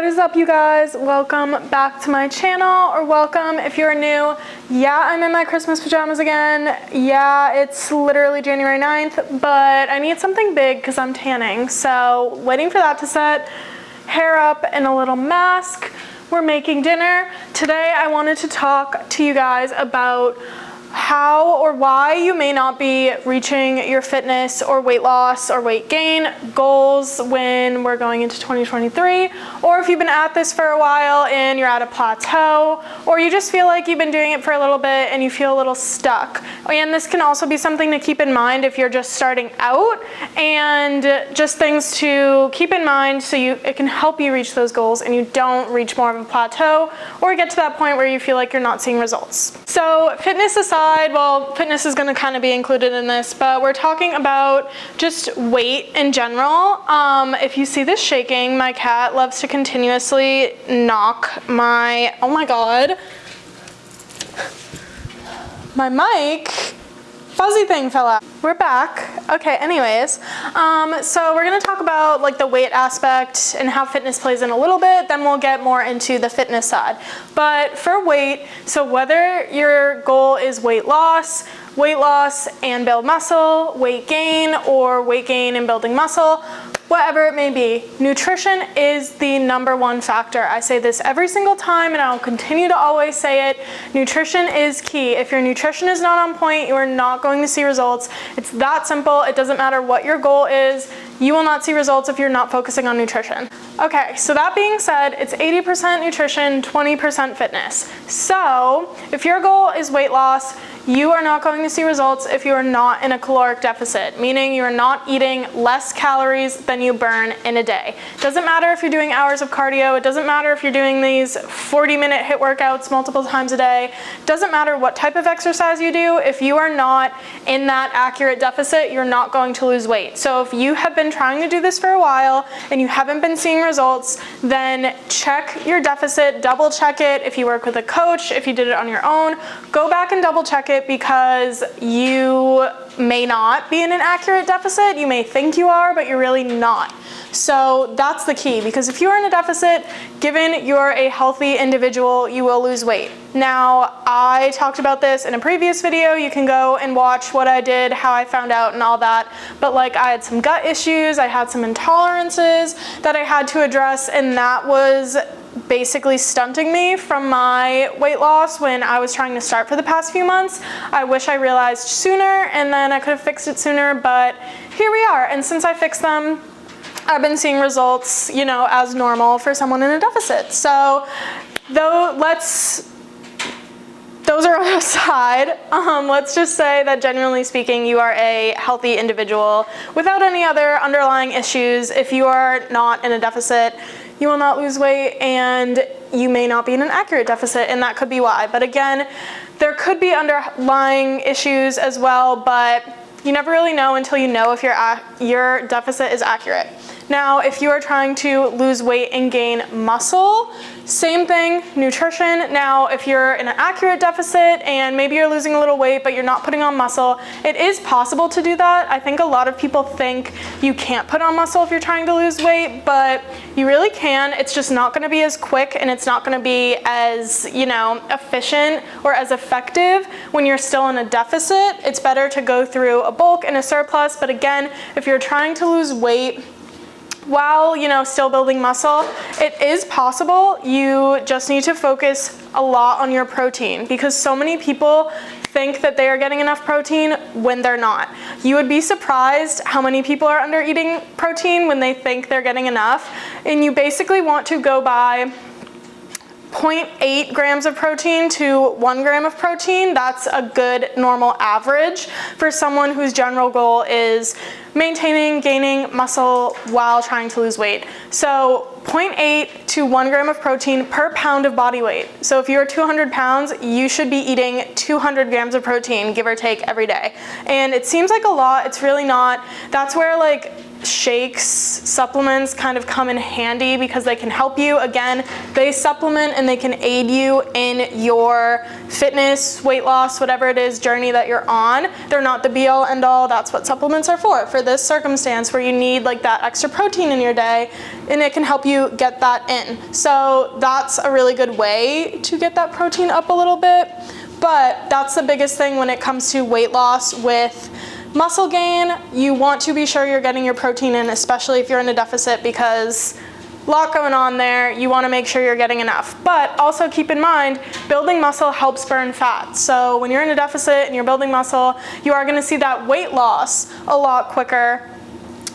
What is up, you guys? Welcome back to my channel, or welcome if you're new. Yeah, I'm in my Christmas pajamas again. Yeah, it's literally January 9th, but I need something big because I'm tanning. So waiting for that to set, hair up and a little mask. We're making dinner. Today I wanted to talk to you guys about how or why you may not be reaching your fitness or weight loss or weight gain goals when we're going into 2023, or if you've been at this for a while and you're at a plateau, or you just feel like you've been doing it for a little bit and you feel a little stuck. And this can also be something to keep in mind if you're just starting out, and just things to keep in mind so it can help you reach those goals and you don't reach more of a plateau or get to that point where you feel like you're not seeing results. So fitness aside, well, fitness is going to kind of be included in this, but we're talking about just weight in general. If you see this shaking, my cat loves to continuously knock my, oh my God, my mic fuzzy thing fell out. We're back. Okay, anyways, so we're gonna talk about like the weight aspect and how fitness plays in a little bit, then we'll get more into the fitness side. But for weight, so whether your goal is weight loss and build muscle, weight gain, or weight gain and building muscle, whatever it may be, nutrition is the #1 factor. I say this every single time and I'll continue to always say it. Nutrition is key. If your nutrition is not on point, you are not going to see results. It's that simple. It doesn't matter what your goal is. You will not see results if you're not focusing on nutrition. Okay, so that being said, it's 80% nutrition, 20% fitness. So if your goal is weight loss, you are not going to see results if you are not in a caloric deficit, meaning you are not eating less calories than you burn in a day. It doesn't matter if you're doing hours of cardio. It doesn't matter if you're doing these 40-minute HIIT workouts multiple times a day. It doesn't matter what type of exercise you do. If you are not in that accurate deficit, you're not going to lose weight. So if you have been trying to do this for a while and you haven't been seeing results, then check your deficit, double check it. If you work with a coach, if you did it on your own, go back and double check it, because you may not be in an accurate deficit. You may think you are, but you're really not. So that's the key, because if you're in a deficit, given you're a healthy individual, you will lose weight. Now, I talked about this in a previous video. You can go and watch what I did, how I found out and all that. But like, I had some gut issues, I had some intolerances that I had to address, and that was basically stunting me from my weight loss when I was trying to start for the past few months. I wish I realized sooner, and then I could have fixed it sooner, but here we are. And since I fixed them, I've been seeing results, you know, as normal for someone in a deficit. So those are aside, let's just say that generally speaking, you are a healthy individual without any other underlying issues. If you are not in a deficit, you will not lose weight, and you may not be in an accurate deficit, and that could be why. But again, there could be underlying issues as well, but you never really know until you know if your deficit is accurate. Now, if you are trying to lose weight and gain muscle, same thing, nutrition. Now, if you're in an accurate deficit and maybe you're losing a little weight, but you're not putting on muscle, it is possible to do that. I think a lot of people think you can't put on muscle if you're trying to lose weight, but you really can. It's just not gonna be as quick, and it's not gonna be as, you know, efficient or as effective when you're still in a deficit. It's better to go through a bulk and a surplus. But again, if you're trying to lose weight while, you know, still building muscle, it is possible. You just need to focus a lot on your protein, because so many people think that they are getting enough protein when they're not. You would be surprised how many people are under eating protein when they think they're getting enough. And you basically want to go by 0.8 grams of protein to 1 gram of protein. That's a good normal average for someone whose general goal is maintaining, gaining muscle while trying to lose weight. So 0.8 to 1 gram of protein per pound of body weight. So if you're 200 pounds, you should be eating 200 grams of protein, give or take, every day. And it seems like a lot, it's really not. That's where like shakes, supplements kind of come in handy because they can help you. Again, they supplement and they can aid you in your fitness, weight loss, whatever it is journey that you're on. They're not the be all end all. That's what supplements are for this circumstance where you need like that extra protein in your day, and it can help you get that in. So that's a really good way to get that protein up a little bit. But that's the biggest thing when it comes to weight loss with muscle gain. You want to be sure you're getting your protein in, especially if you're in a deficit, because a lot going on there. You want to make sure you're getting enough. But also keep in mind, building muscle helps burn fat. So when you're in a deficit and you're building muscle, you are going to see that weight loss a lot quicker.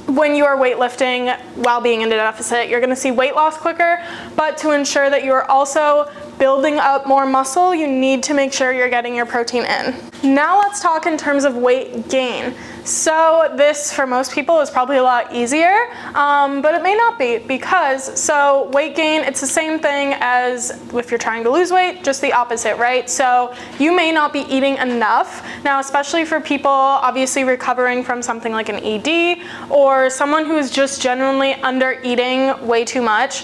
When you are weightlifting while being in a deficit, you're going to see weight loss quicker. But to ensure that you are also building up more muscle, you need to make sure you're getting your protein in. Now let's talk in terms of weight gain. So this for most people is probably a lot easier, but it may not be, because weight gain, it's the same thing as if you're trying to lose weight, just the opposite, right? So you may not be eating enough. Now, especially for people obviously recovering from something like an ED or someone who is just genuinely under eating way too much,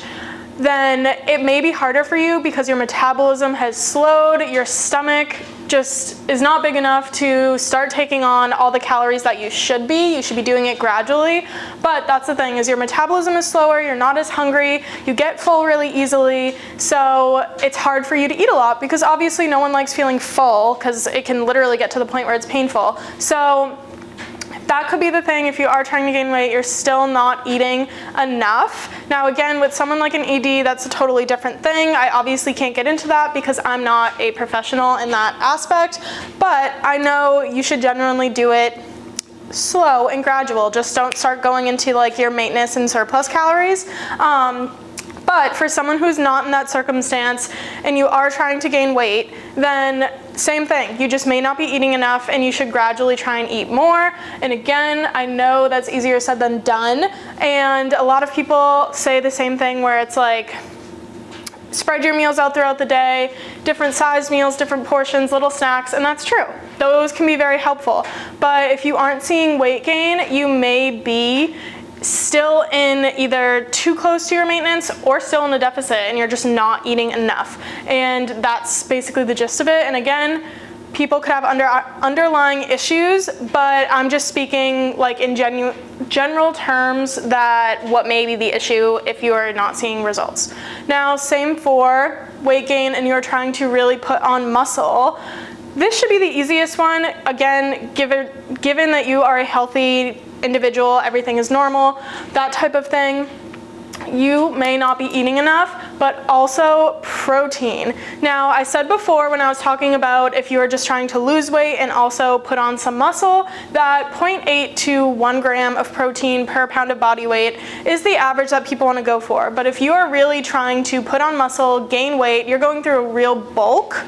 then it may be harder for you because your metabolism has slowed, your stomach just is not big enough to start taking on all the calories that you should be. You should be doing it gradually, but that's the thing, is your metabolism is slower, you're not as hungry, you get full really easily, so it's hard for you to eat a lot because obviously no one likes feeling full because it can literally get to the point where it's painful. So that could be the thing. If you are trying to gain weight, you're still not eating enough. Now again, with someone like an ED, that's a totally different thing. I obviously can't get into that because I'm not a professional in that aspect, but I know you should generally do it slow and gradual. Just don't start going into like your maintenance and surplus calories. But for someone who's not in that circumstance and you are trying to gain weight, then same thing. You just may not be eating enough and you should gradually try and eat more. And again, I know that's easier said than done. And a lot of people say the same thing where it's like, spread your meals out throughout the day, different size meals, different portions, little snacks, and that's true. Those can be very helpful. But if you aren't seeing weight gain, you may be still in either too close to your maintenance or still in a deficit and you're just not eating enough. And that's basically the gist of it. And again, people could have underlying issues, but I'm just speaking like in general terms that what may be the issue if you are not seeing results. Now, same for weight gain and you're trying to really put on muscle. This should be the easiest one. Again, given that you are a healthy individual, everything is normal, that type of thing, you may not be eating enough, but also protein. Now, I said before when I was talking about if you are just trying to lose weight and also put on some muscle, that 0.8 to 1 gram of protein per pound of body weight is the average that people want to go for. But if you are really trying to put on muscle, gain weight, you're going through a real bulk,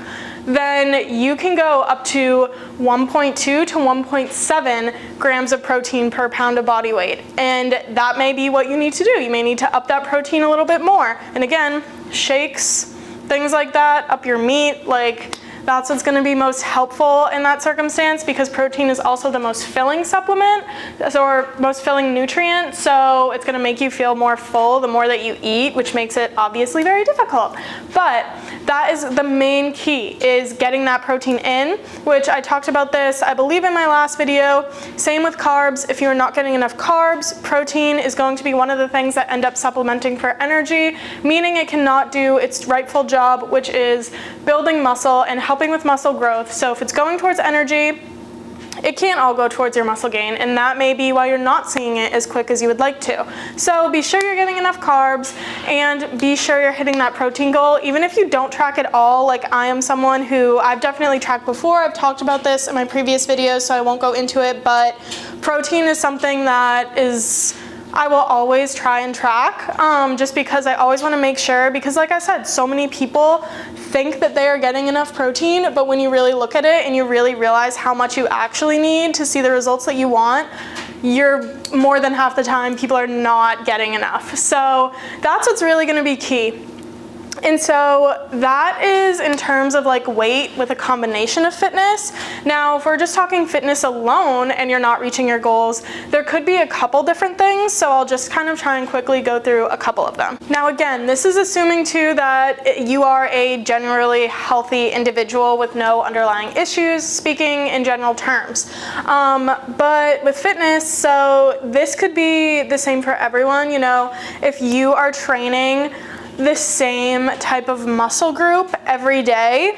then you can go up to 1.2 to 1.7 grams of protein per pound of body weight. And that may be what you need to do. You may need to up that protein a little bit more. And again, shakes, things like that, up your meat, like that's what's gonna be most helpful in that circumstance because protein is also the most filling supplement or most filling nutrient. So it's gonna make you feel more full the more that you eat, which makes it obviously very difficult. But that is the main key, is getting that protein in, which I talked about this, I believe, in my last video. Same with carbs. If you're not getting enough carbs, protein is going to be one of the things that end up supplementing for energy, meaning it cannot do its rightful job, which is building muscle and helping with muscle growth. So if it's going towards energy, it can't all go towards your muscle gain, and that may be why you're not seeing it as quick as you would like to. So be sure you're getting enough carbs and be sure you're hitting that protein goal. Even if you don't track at all, like I am someone who I've definitely tracked before. I've talked about this in my previous videos, so I won't go into it, but protein is something that I will always try and track, just because I always want to make sure, because like I said, so many people think that they are getting enough protein, but when you really look at it and you really realize how much you actually need to see the results that you want, you're more than half the time people are not getting enough. So that's what's really going to be key. And so that is in terms of like weight with a combination of fitness. Now, if we're just talking fitness alone and you're not reaching your goals, there could be a couple different things. So I'll just kind of try and quickly go through a couple of them. Now, again, this is assuming too that you are a generally healthy individual with no underlying issues, speaking in general terms. But with fitness, so this could be the same for everyone. You know, if you are training the same type of muscle group every day,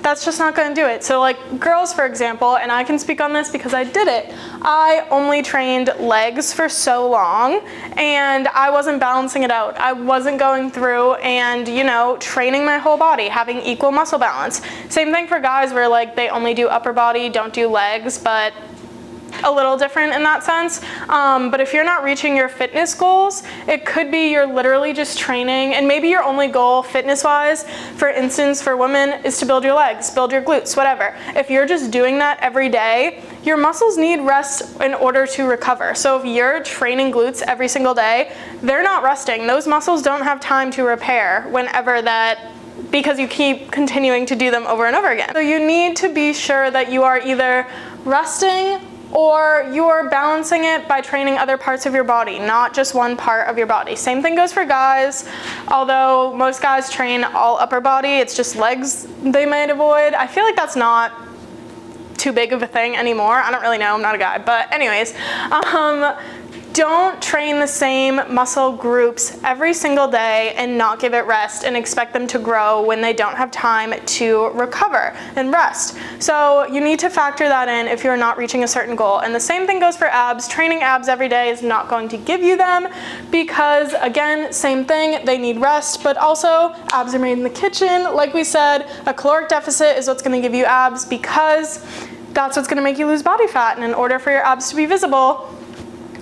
that's just not going to do it. So like girls, for example, and I can speak on this because I did it. I only trained legs for so long and I wasn't balancing it out. I wasn't going through and, you know, training my whole body, having equal muscle balance. Same thing for guys where like they only do upper body, don't do legs, but a little different in that sense. But if you're not reaching your fitness goals, it could be you're literally just training, and maybe your only goal fitness-wise, for instance, for women, is to build your legs, build your glutes, whatever. If you're just doing that every day, your muscles need rest in order to recover. So if you're training glutes every single day, they're not resting. Those muscles don't have time to repair whenever that, because you keep continuing to do them over and over again. So you need to be sure that you are either resting or you're balancing it by training other parts of your body, not just one part of your body. Same thing goes for guys. Although most guys train all upper body, it's just legs they might avoid. I feel like that's not too big of a thing anymore. I don't really know, I'm not a guy, but anyways, don't train the same muscle groups every single day and not give it rest and expect them to grow when they don't have time to recover and rest. So you need to factor that in if you're not reaching a certain goal. And the same thing goes for abs. Training abs every day is not going to give you them because, again, same thing, they need rest, but also abs are made in the kitchen. Like we said, a caloric deficit is what's going to give you abs because that's what's going to make you lose body fat. And in order for your abs to be visible,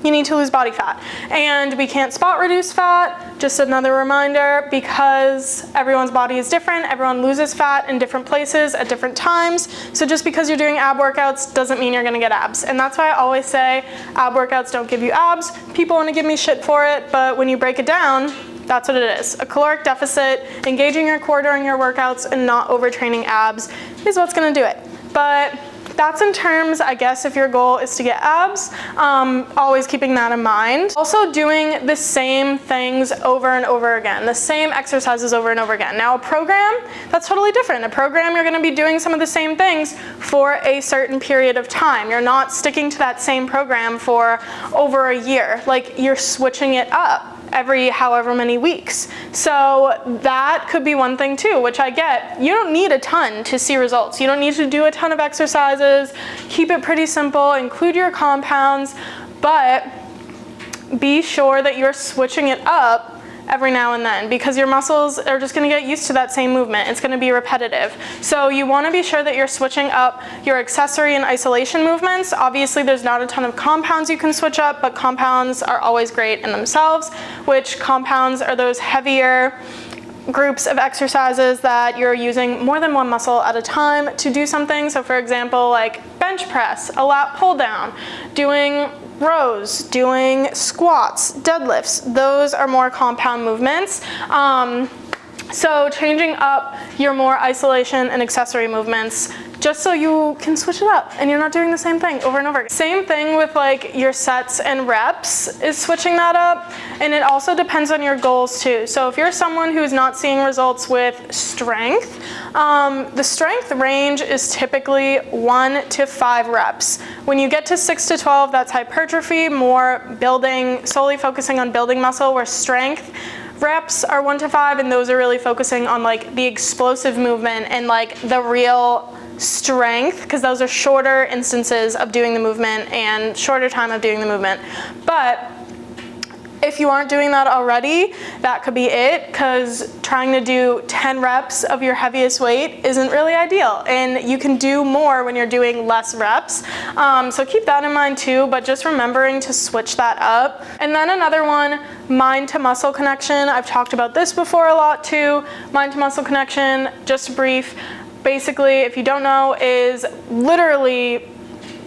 you need to lose body fat. And we can't spot reduce fat, just another reminder, because everyone's body is different. Everyone loses fat in different places at different times. So just because you're doing ab workouts doesn't mean you're gonna get abs. And that's why I always say ab workouts don't give you abs. People wanna give me shit for it, but when you break it down, that's what it is. A caloric deficit, engaging your core during your workouts and not overtraining abs is what's gonna do it. But that's in terms, I guess, if your goal is to get abs, always keeping that in mind. Also doing the same things over and over again, the same exercises over and over again. Now a program, that's totally different. A program, you're gonna be doing some of the same things for a certain period of time. You're not sticking to that same program for over a year. Like you're switching it up every however many weeks. So that could be one thing too, which I get. You don't need a ton to see results. You don't need to do a ton of exercises. Keep it pretty simple, include your compounds, but be sure that you're switching it up every now and then because your muscles are just gonna get used to that same movement. It's gonna be repetitive. So you wanna be sure that you're switching up your accessory and isolation movements. Obviously there's not a ton of compounds you can switch up, but compounds are always great in themselves, which compounds are those heavier groups of exercises that you're using more than one muscle at a time to do something. So for example, like bench press, a lat pull down, doing rows, doing squats, deadlifts, those are more compound movements. So changing up your more isolation and accessory movements just so you can switch it up and you're not doing the same thing over and over again. Same thing with like your sets and reps is switching that up, and it also depends on your goals too. So if you're someone who's not seeing results with strength, the strength range is typically 1 to 5 reps. When you get to 6 to 12, that's hypertrophy, more building, solely focusing on building muscle, where strength reps are 1 to 5, and those are really focusing on like the explosive movement and like the real strength, because those are shorter instances of doing the movement and shorter time of doing the movement. But if you aren't doing that already, that could be it, because trying to do 10 reps of your heaviest weight isn't really ideal, and you can do more when you're doing less reps. So keep that in mind too, but just remembering to switch that up. And then another one, mind to muscle connection. I've talked about this before a lot too. Mind to muscle connection, just brief. Basically, if you don't know, is literally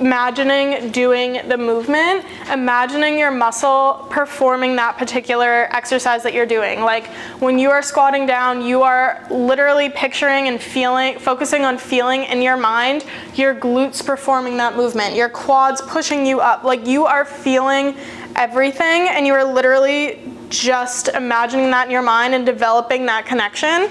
imagining doing the movement, imagining your muscle performing that particular exercise that you're doing. Like when you are squatting down, you are literally picturing and focusing on feeling in your mind your glutes performing that movement, your quads pushing you up. Like you are feeling everything and you are literally just imagining that in your mind and developing that connection.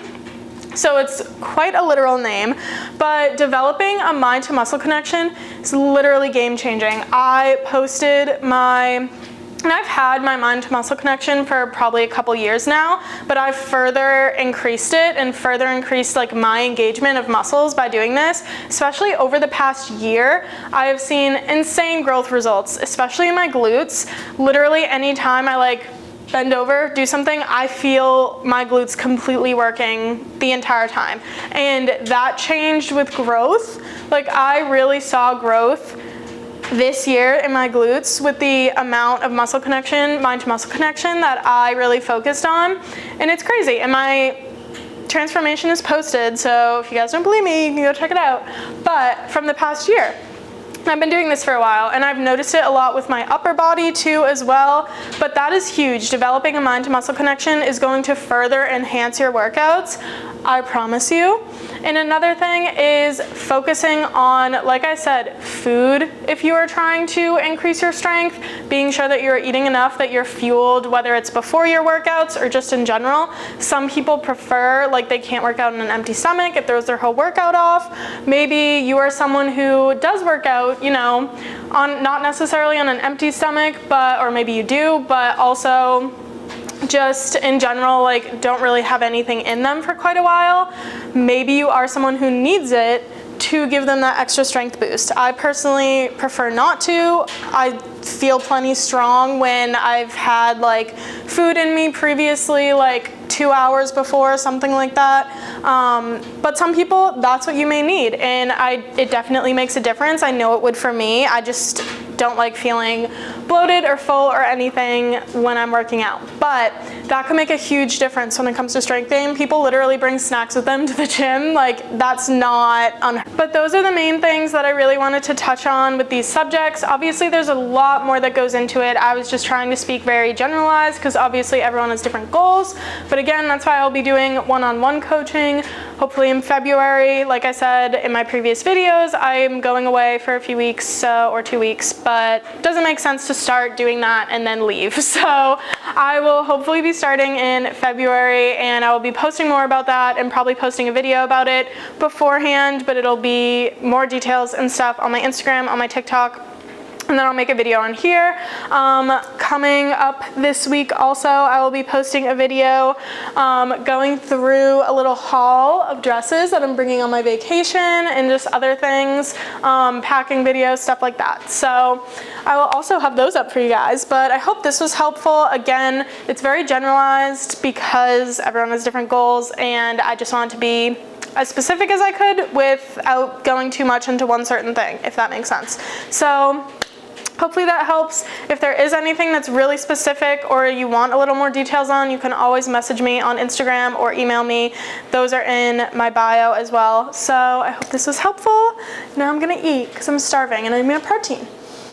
So it's quite a literal name, but developing a mind to muscle connection is literally game changing. I posted and I've had my mind to muscle connection for probably a couple years now, but I've further increased it and further increased like my engagement of muscles by doing this. Especially over the past year, I have seen insane growth results, especially in my glutes. Literally anytime I like bend over, do something, I feel my glutes completely working the entire time. And that changed with growth. Like I really saw growth this year in my glutes with the amount of muscle connection, mind to muscle connection that I really focused on. And it's crazy. And my transformation is posted, so if you guys don't believe me, you can go check it out. But from the past year, I've been doing this for a while and I've noticed it a lot with my upper body too as well, but that is huge. Developing a mind to muscle connection is going to further enhance your workouts, I promise you. And another thing is focusing on, like I said, food. If you are trying to increase your strength, being sure that you're eating enough that you're fueled, whether it's before your workouts or just in general. Some people prefer, like they can't work out on an empty stomach, it throws their whole workout off. Maybe you are someone who does work out, you know, on not necessarily on an empty stomach, or maybe you do, but also just in general, like don't really have anything in them for quite a while. Maybe you are someone who needs it to give them that extra strength boost. I personally prefer not to. I feel plenty strong when I've had like food in me previously, like 2 hours before, something like that. But some people, that's what you may need. And it definitely makes a difference. I know it would for me. I just don't like feeling bloated or full or anything when I'm working out. But that can make a huge difference when it comes to strength training. People literally bring snacks with them to the gym. Like that's not unheard of. But those are the main things that I really wanted to touch on with these subjects. Obviously there's a lot more that goes into it. I was just trying to speak very generalized because obviously everyone has different goals. But again, that's why I'll be doing one-on-one coaching, hopefully in February. Like I said in my previous videos, I'm going away for a few weeks or 2 weeks, but it doesn't make sense to start doing that and then leave. So I will hopefully be starting in February and I will be posting more about that and probably posting a video about it beforehand, but it'll be more details and stuff on my Instagram, on my TikTok, and then I'll make a video on here. Coming up this week also, I will be posting a video going through a little haul of dresses that I'm bringing on my vacation and just other things, packing videos, stuff like that. So I will also have those up for you guys, but I hope this was helpful. Again, it's very generalized because everyone has different goals and I just wanted to be as specific as I could without going too much into one certain thing, if that makes sense. So hopefully that helps. If there is anything that's really specific or you want a little more details on, you can always message me on Instagram or email me. Those are in my bio as well. So I hope this was helpful. Now I'm gonna eat because I'm starving and I need my protein.